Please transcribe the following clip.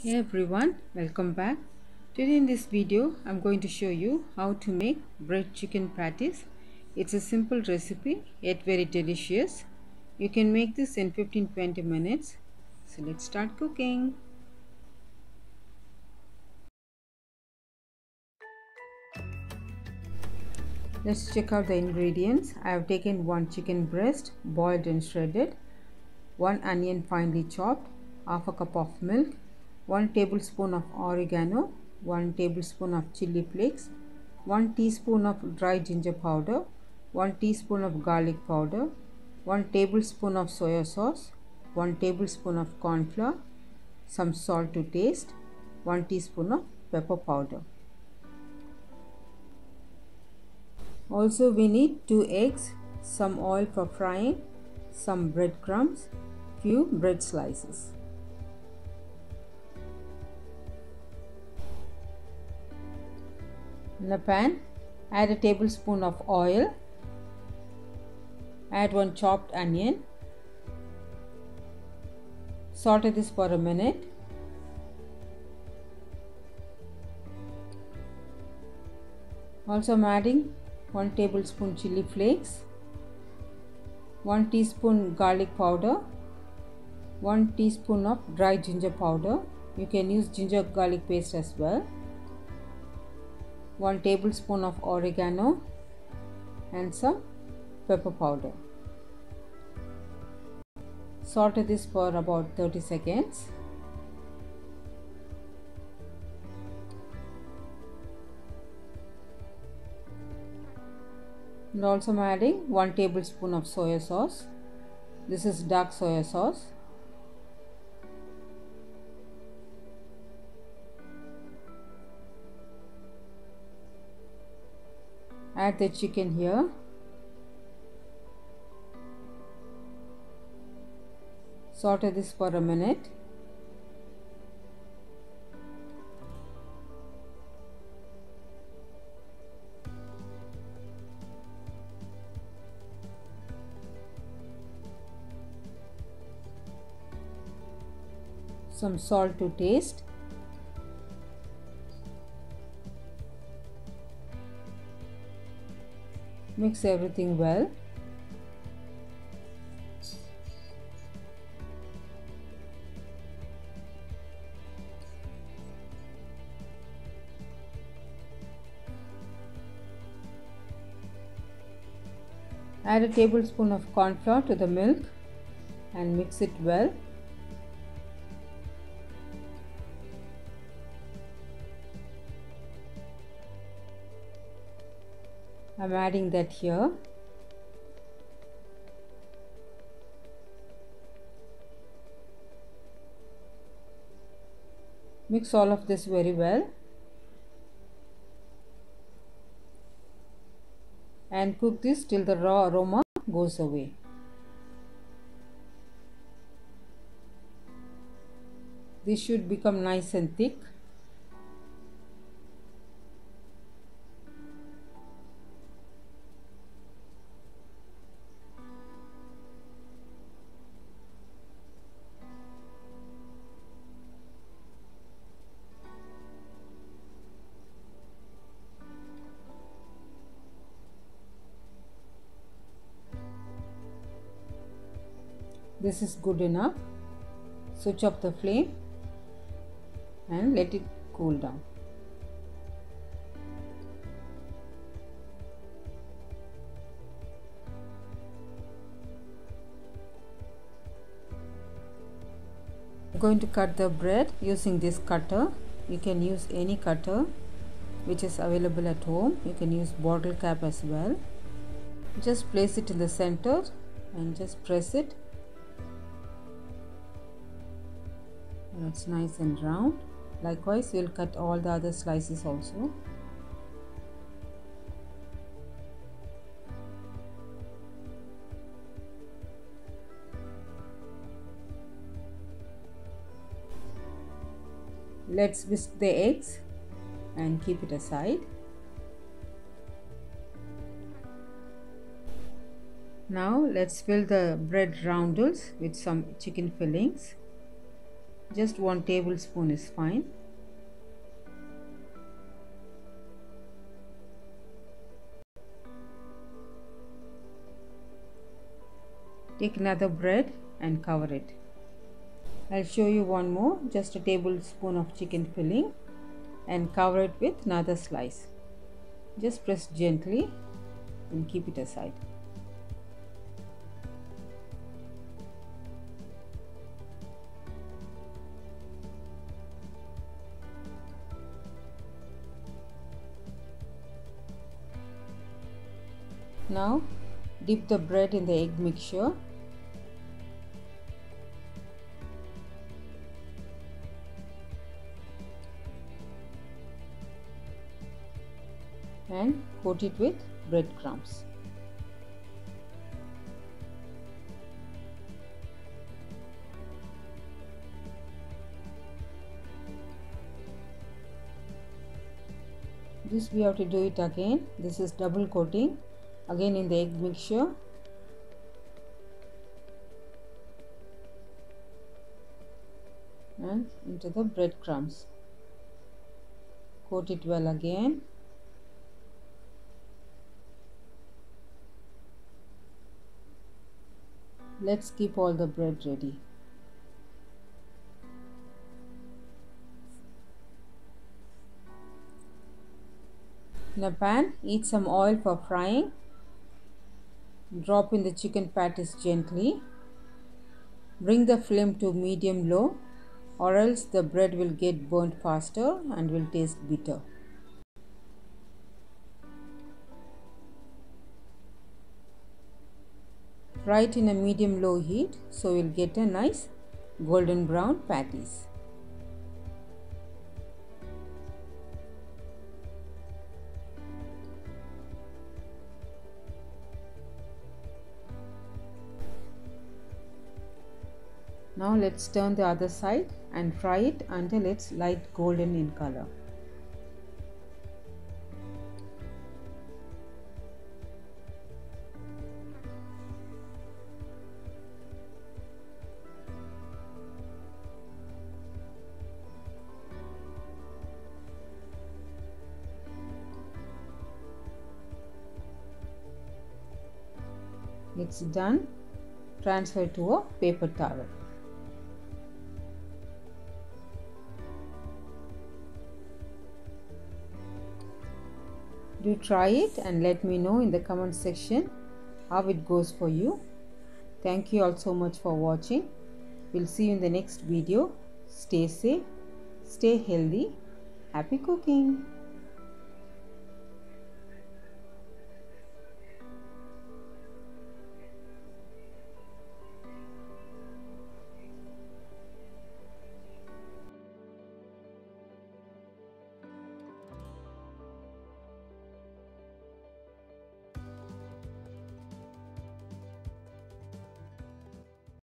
Hey everyone, welcome back. Today in this video I'm going to show you how to make bread chicken patties. It's a simple recipe yet very delicious. You can make this in 15-20 minutes. So let's start cooking. Let's check out the ingredients. I have taken 1 chicken breast boiled and shredded, 1 onion finely chopped, half a cup of milk, 1 tablespoon of oregano, 1 tablespoon of chili flakes, 1 teaspoon of dry ginger powder, 1 teaspoon of garlic powder, 1 tablespoon of soya sauce, 1 tablespoon of corn flour, some salt to taste, 1 teaspoon of pepper powder. Also we need 2 eggs, some oil for frying, some breadcrumbs, few bread slices. In a pan, add a tablespoon of oil, add 1 chopped onion, saute this for a minute. Also I am adding 1 tablespoon chili flakes, 1 teaspoon garlic powder, 1 teaspoon of dry ginger powder. You can use ginger garlic paste as well. 1 tablespoon of oregano and some pepper powder. Saute this for about 30 seconds. And also I am adding 1 tablespoon of soya sauce. This is dark soya sauce. Add the chicken here. Saute this for a minute. Some salt to taste. Mix everything well. Add a tablespoon of corn flour to the milk and mix it well. I am adding that here. Mix all of this very well and cook this till the raw aroma goes away. This should become nice and thick. This is good enough. Switch off the flame and let it cool down. I'm going to cut the bread using this cutter. You can use any cutter which is available at home. You can use bottle cap as well. Just place it in the center and just press it. It's nice and round. Likewise, we'll cut all the other slices also. Let's whisk the eggs and keep it aside. Now let's fill the bread roundels with some chicken fillings. Just 1 tablespoon is fine. Take another bread and cover it. I'll show you one more, just a tablespoon of chicken filling and cover it with another slice. Just press gently and keep it aside. Now dip the bread in the egg mixture and coat it with breadcrumbs. This we have to do it again. This is double coating, again in the egg mixture and into the breadcrumbs. Coat it well again. Let's keep all the bread ready. In a pan, heat some oil for frying. Drop in the chicken patties gently. Bring the flame to medium low, or else the bread will get burnt faster and will taste bitter. Fry it in a medium low heat so you'll get a nice golden brown patties. Now let's turn the other side and fry it until it's light golden in color. It's done. Transfer to a paper towel. Do try it and let me know in the comment section how it goes for you. Thank you all so much for watching. We'll see you in the next video. Stay safe, stay healthy, happy cooking.